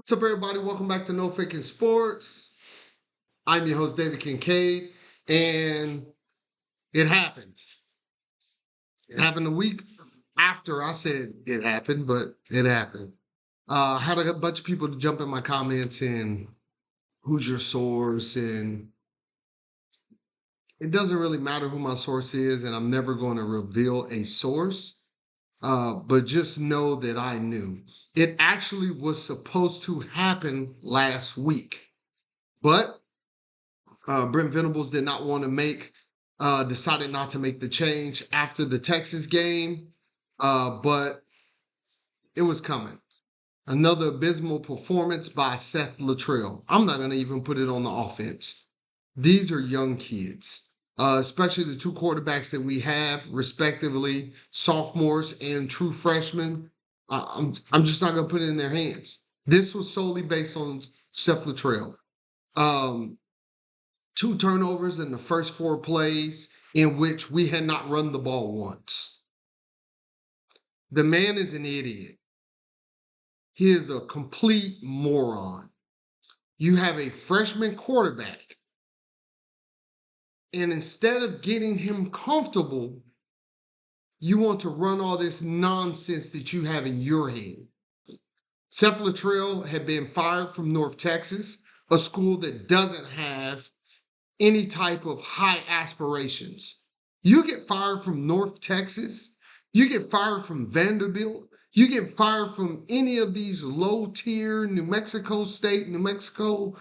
What's up, everybody? Welcome back to No Faking Sports. I'm your host, David Kincaid, and it happened. It happened a week after I said it happened, but it happened. I had a bunch of people to jump in my comments and who's your source, and it doesn't really matter who my source is, and I'm never going to reveal a source. But just know that I knew. It actually was supposed to happen last week, but Brent Venables did not want to decided not to make the change after the Texas game, but it was coming. Another abysmal performance by Seth Littrell. I'm not going to even put it on the offense. These are young kids, especially the two quarterbacks that we have, respectively, sophomores and true freshmen. I'm just not going to put it in their hands. This was solely based on Seth Littrell. 2 turnovers in the first 4 plays in which we had not run the ball once. The man is an idiot. He is a complete moron. You have a freshman quarterback, and instead of getting him comfortable, you want to run all this nonsense that you have in your head. Seth Littrell had been fired from North Texas, a school that doesn't have any type of high aspirations. You get fired from North Texas, you get fired from Vanderbilt, you get fired from any of these low-tier New Mexico State, New Mexico,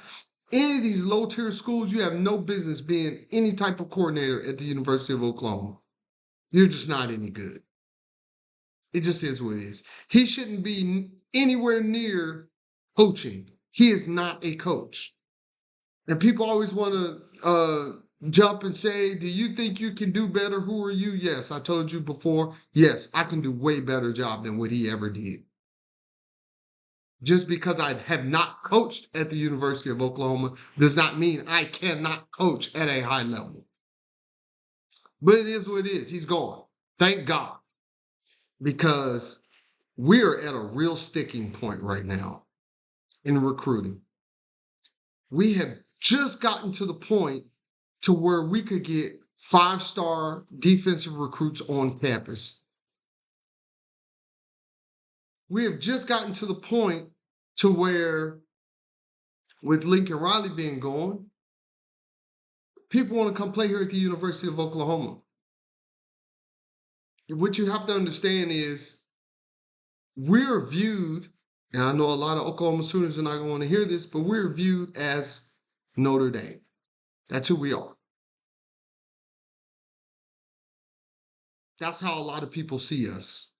any of these low-tier schools, you have no business being any type of coordinator at the University of Oklahoma. You're just not any good. It just is what it is. He shouldn't be anywhere near coaching. He is not a coach. And people always want to jump and say, do you think you can do better? Who are you? Yes, I told you before. Yes, I can do way better job than what he ever did. Just because I have not coached at the University of Oklahoma does not mean I cannot coach at a high level. But it is what it is. He's gone. Thank God. Because we are at a real sticking point right now in recruiting. We have just gotten to the point to where we could get 5-star defensive recruits on campus. We have just gotten to the point to where, with Lincoln Riley being gone, people want to come play here at the University of Oklahoma. What you have to understand is we're viewed, and I know a lot of Oklahoma students are not going to want to hear this, but we're viewed as Notre Dame. That's who we are. That's how a lot of people see us.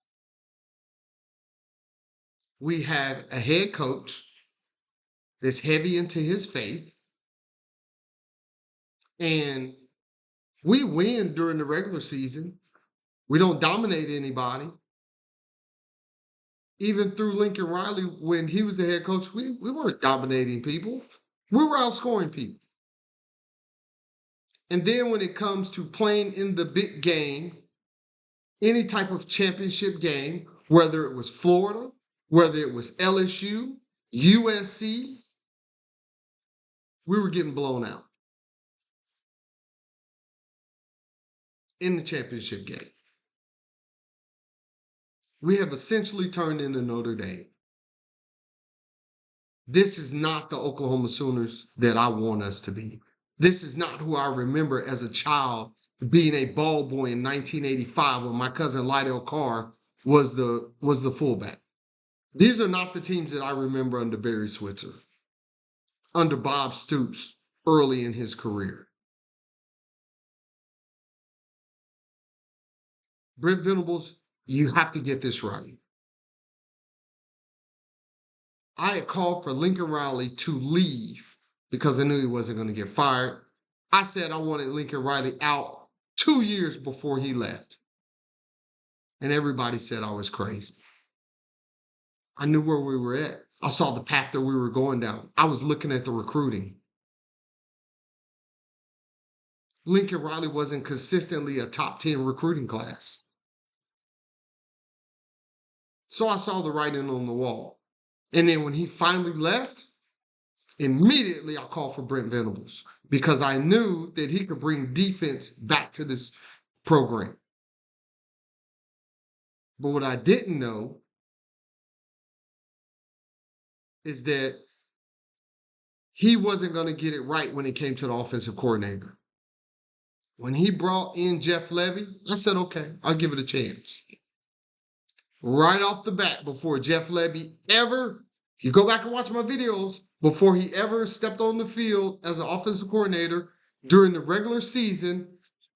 We have a head coach that's heavy into his faith, and we win during the regular season. We don't dominate anybody. Even through Lincoln Riley, when he was the head coach, we weren't dominating people. We were outscoring people. And then when it comes to playing in the big game, any type of championship game, whether it was Florida, whether it was LSU, USC, we were getting blown out in the championship game. We have essentially turned into Notre Dame. This is not the Oklahoma Sooners that I want us to be. This is not who I remember as a child being a ball boy in 1985 when my cousin Lydell Carr was the fullback. These are not the teams that I remember under Barry Switzer, under Bob Stoops early in his career. Brent Venables, you have to get this right. I had called for Lincoln Riley to leave because I knew he wasn't going to get fired. I said I wanted Lincoln Riley out 2 years before he left. And everybody said I was crazy. I knew where we were at. I saw the path that we were going down. I was looking at the recruiting. Lincoln Riley wasn't consistently a top 10 recruiting class. So I saw the writing on the wall. And then when he finally left, immediately I called for Brent Venables because I knew that he could bring defense back to this program. But what I didn't know is that he wasn't going to get it right when it came to the offensive coordinator. When he brought in Jeff Levy, I said, okay, I'll give it a chance. Right off the bat, before Jeff Levy ever, if you go back and watch my videos, before he ever stepped on the field as an offensive coordinator during the regular season,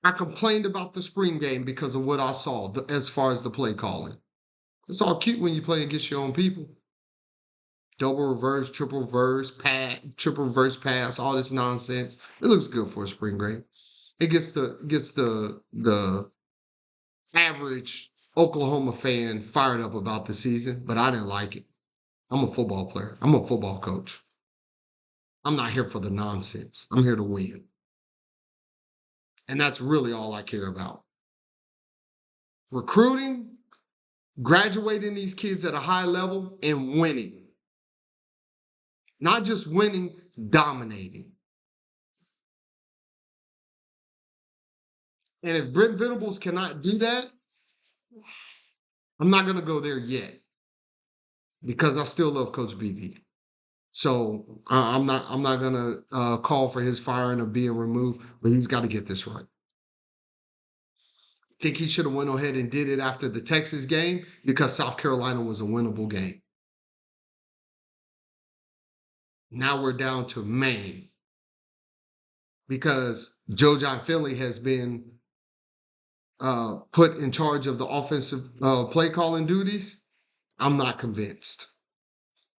I complained about the spring game because of what I saw as far as the play calling. It's all cute when you play against your own people. Double reverse, triple reverse, triple reverse pass, all this nonsense. It looks good for a spring game. It gets the average Oklahoma fan fired up about the season, but I didn't like it. I'm a football player. I'm a football coach. I'm not here for the nonsense. I'm here to win. And that's really all I care about. Recruiting, graduating these kids at a high level, and winning. Not just winning, dominating. And if Brent Venables cannot do that, I'm not going to go there yet because I still love Coach BV. So I'm not going to call for his firing or being removed, but he's got to get this right. Think he should have went ahead and did it after the Texas game because South Carolina was a winnable game. Now we're down to Maine because John Finley has been put in charge of the offensive play calling duties. I'm not convinced.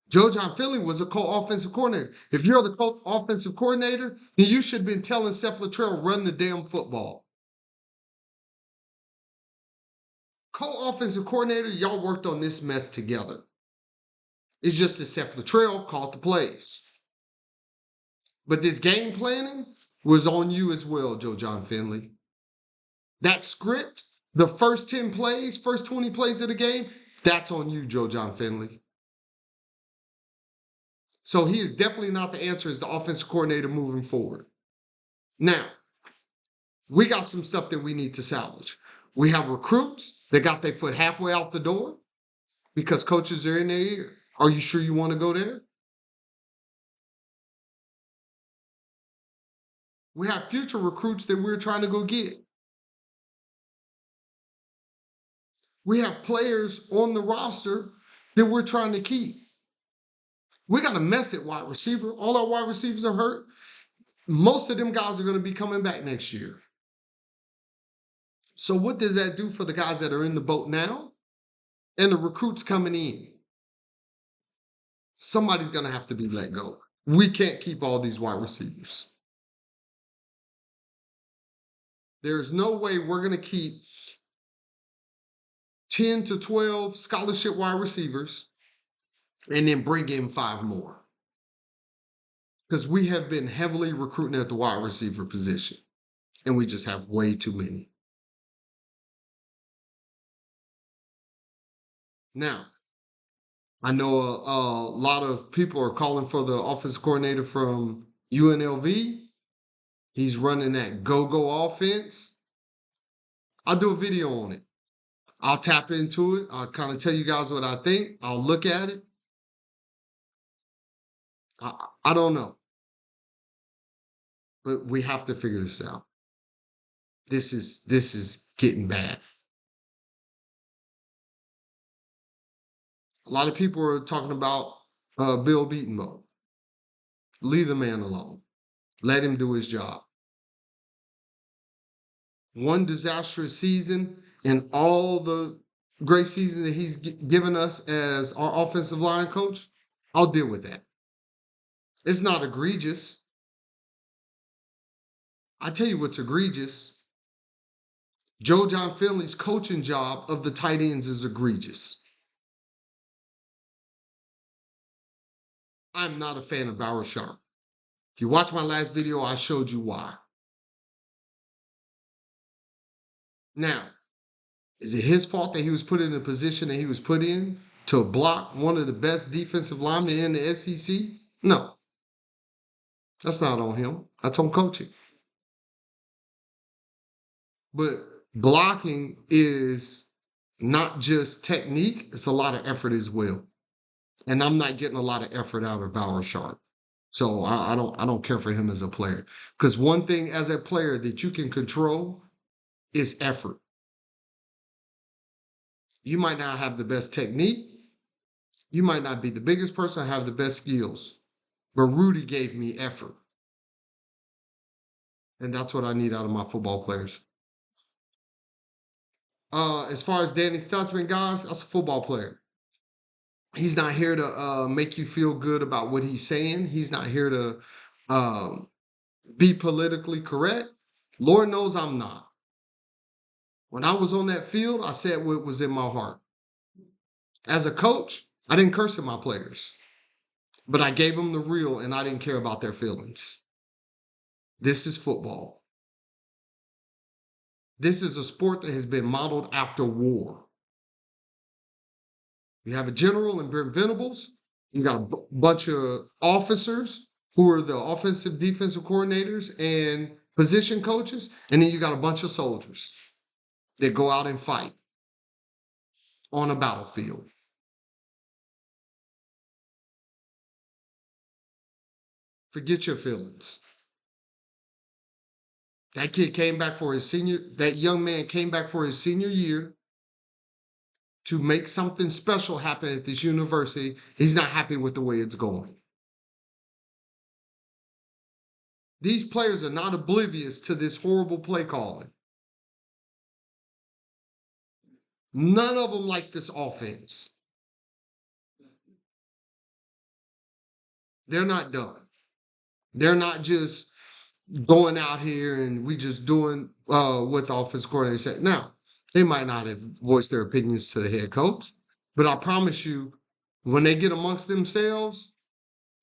John Finley was a co-offensive coordinator. If you're the co-offensive coordinator, then you should have been telling Seth Littrell, run the damn football. Co-offensive coordinator, y'all worked on this mess together. It's just that Seth Littrell called the plays. But this game planning was on you as well, John Finley. That script, the first 10 plays, first 20 plays of the game, that's on you, John Finley. So he is definitely not the answer as the offensive coordinator moving forward. Now, we got some stuff that we need to salvage. We have recruits that got their foot halfway out the door because coaches are in their ear. Are you sure you want to go there? We have future recruits that we're trying to go get. We have players on the roster that we're trying to keep. We got a mess at wide receiver. All our wide receivers are hurt. Most of them guys are going to be coming back next year. So what does that do for the guys that are in the boat now and the recruits coming in? Somebody's going to have to be let go. We can't keep all these wide receivers. There's no way we're going to keep 10 to 12 scholarship wide receivers and then bring in 5 more. Because we have been heavily recruiting at the wide receiver position, and we just have way too many. Now, I know a lot of people are calling for the offensive coordinator from UNLV. He's running that go-go offense. I'll do a video on it. I'll tap into it. I'll kind of tell you guys what I think. I'll look at it. I don't know. But we have to figure this out. This is getting bad. A lot of people are talking about Bill Beatonbow. Leave the man alone. Let him do his job. One disastrous season and all the great season that he's given us as our offensive line coach, I'll deal with that. It's not egregious. I tell you what's egregious. John Finley's coaching job of the tight ends is egregious. I'm not a fan of Barrow Sharp. If you watch my last video, I showed you why. Now, is it his fault that he was put in the position that he was put in to block one of the best defensive linemen in the SEC? No, that's not on him. That's on coaching. But blocking is not just technique, it's a lot of effort as well. And I'm not getting a lot of effort out of Bauer Sharp. So I don't care for him as a player. Because one thing as a player that you can control is effort. You might not have the best technique. You might not be the biggest person, have the best skills. But Rudy gave me effort. And that's what I need out of my football players. As far as Danny Stutzman, guys, that's a football player. He's not here to make you feel good about what he's saying. He's not here to be politically correct. Lord knows I'm not. When I was on that field, I said what was in my heart. As a coach, I didn't curse at my players, but I gave them the real and I didn't care about their feelings. This is football. This is a sport that has been modeled after war. You have a general in Brent Venables. You got a bunch of officers who are the offensive, defensive coordinators and position coaches. And then you got a bunch of soldiers that go out and fight on a battlefield. Forget your feelings. That kid came back for his that young man came back for his senior year to make something special happen at this university. He's not happy with the way it's going. These players are not oblivious to this horrible play calling. None of them like this offense. They're not done. They're not just going out here and we just doing what the offense coordinator said. Now, they might not have voiced their opinions to the head coach, but I promise you, when they get amongst themselves,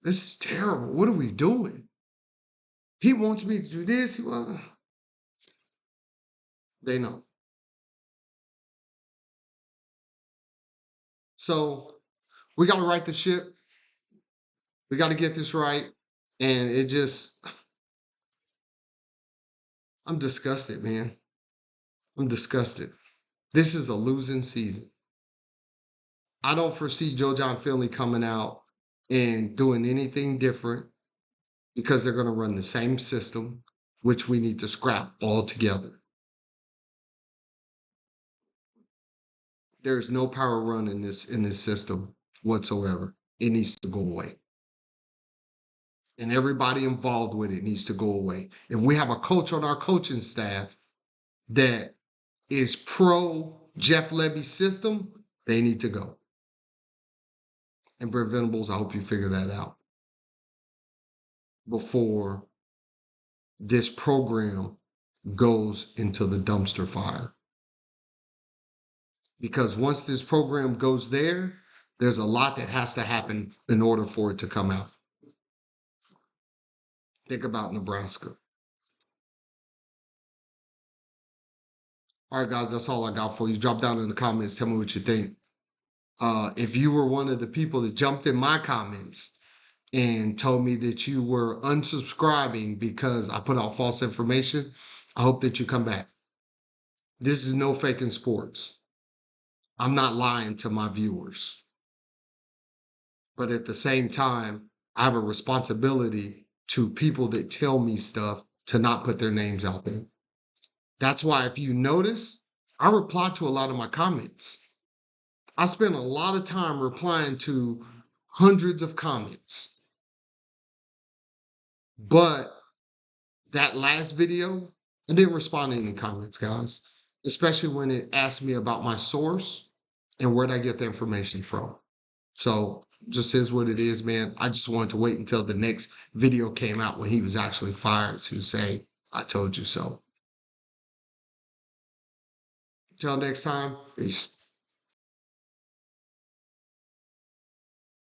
this is terrible. What are we doing? He wants me to do this. They know. So we got to right the ship. We got to get this right. And it just, I'm disgusted, man. I'm disgusted. This is a losing season. I don't foresee John Finley coming out and doing anything different because they're going to run the same system, which we need to scrap altogether. There's no power run in this system whatsoever. It needs to go away. And everybody involved with it needs to go away. If we have a coach on our coaching staff that is pro Jeff Levy's system, they need to go. And Brent Venables, I hope you figure that out before this program goes into the dumpster fire. Because once this program goes there, there's a lot that has to happen in order for it to come out. Think about Nebraska. All right, guys, that's all I got for you. Drop down in the comments. Tell me what you think. If you were one of the people that jumped in my comments and told me that you were unsubscribing because I put out false information, I hope that you come back. This is no faking sports. I'm not lying to my viewers. But at the same time, I have a responsibility to people that tell me stuff to not put their names out there. That's why if you notice, I reply to a lot of my comments. I spend a lot of time replying to hundreds of comments. But that last video, I didn't respond to any comments, guys, especially when it asked me about my source and where'd I get the information from. So just is what it is, man. I just wanted to wait until the next video came out when he was actually fired to say, I told you so. Till next time, peace.